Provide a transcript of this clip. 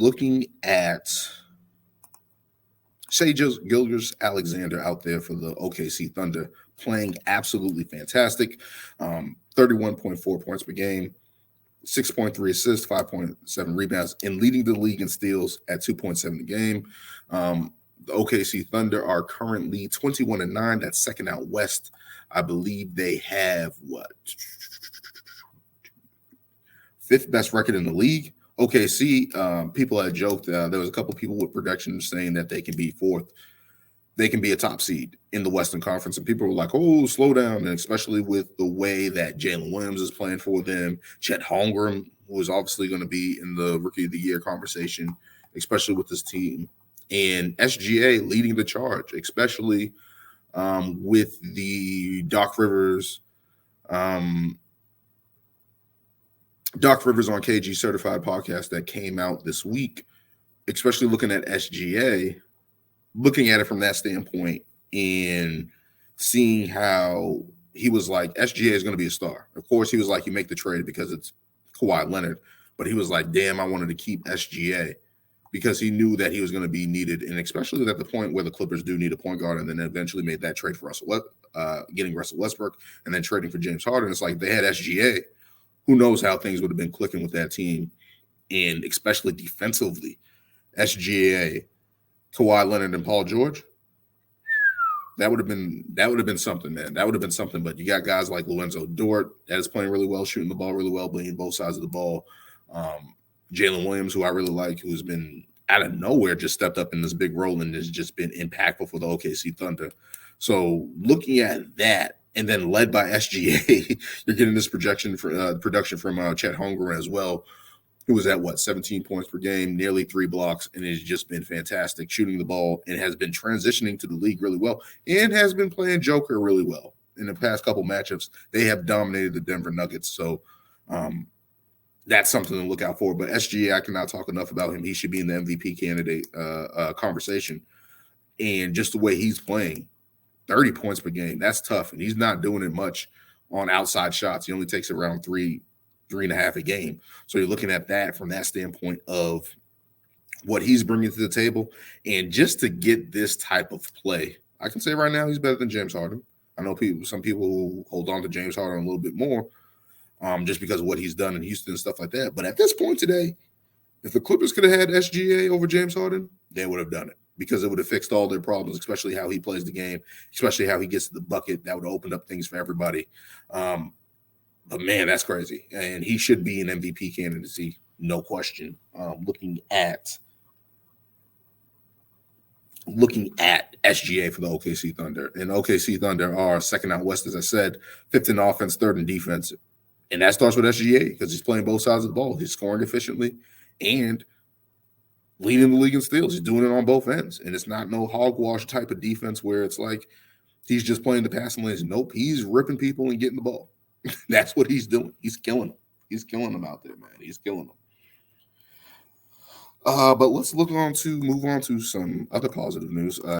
looking at Shai Gilgeous-Alexander out there for the OKC Thunder, playing absolutely fantastic. 31.4 points per game, 6.3 assists, 5.7 rebounds, and leading the league in steals at 2.7 a game. The OKC Thunder are currently 21-9. That's second out west. I believe they have fifth best record in the league. OKC, people had joked. There was a couple people with projections saying that they can be fourth. They can be a top seed in the Western Conference. And people were like, oh, slow down. And especially with the way that Jalen Williams is playing for them. Chet Holmgren, who is obviously going to be in the Rookie of the Year conversation, especially with this team. And SGA leading the charge, especially with the Doc Rivers on KG Certified podcast that came out this week, especially looking at SGA, looking at it from that standpoint and seeing how he was like, SGA is going to be a star. Of course, he was like, you make the trade because it's Kawhi Leonard, but he was like, damn, I wanted to keep SGA because he knew that he was going to be needed, and especially at the point where the Clippers do need a point guard, and then eventually made that trade for getting Russell Westbrook and then trading for James Harden. It's like they had SGA. Who knows how things would have been clicking with that team, and especially defensively, SGA, Kawhi Leonard, and Paul George. That would have been something, man. That would have been something. But you got guys like Lorenzo Dort that is playing really well, shooting the ball really well, playing both sides of the ball. Jalen Williams, who I really like, who's been out of nowhere just stepped up in this big role and has just been impactful for the OKC Thunder. So looking at that, and then led by SGA, you're getting this production from Chet Holmgren as well, who was at 17 points per game, nearly 3 blocks, and has just been fantastic shooting the ball and has been transitioning to the league really well and has been playing Joker really well. In the past couple matchups, they have dominated the Denver Nuggets. So that's something to look out for. But SGA, I cannot talk enough about him. He should be in the MVP candidate conversation. And just the way he's playing, 30 points per game, that's tough. And he's not doing it much on outside shots. He only takes around 3.5 a game. So you're looking at that from that standpoint of what he's bringing to the table. And just to get this type of play, I can say right now he's better than James Harden. I know some people who hold on to James Harden a little bit more just because of what he's done in Houston and stuff like that. But at this point today, if the Clippers could have had SGA over James Harden, they would have done it because it would have fixed all their problems, especially how he plays the game, especially how he gets to the bucket. That would have opened up things for everybody. But, man, that's crazy. And he should be an MVP candidacy, no question. Looking at SGA for the OKC Thunder. And OKC Thunder are second out west, as I said, fifth in offense, third in defense. And that starts with SGA because he's playing both sides of the ball. He's scoring efficiently and leading the league in steals. He's doing it on both ends. And it's not no hogwash type of defense where it's like he's just playing the passing lanes. Nope, he's ripping people and getting the ball. That's what he's doing. He's killing them. He's killing them out there, man. He's killing them. But let's move on to some other positive news.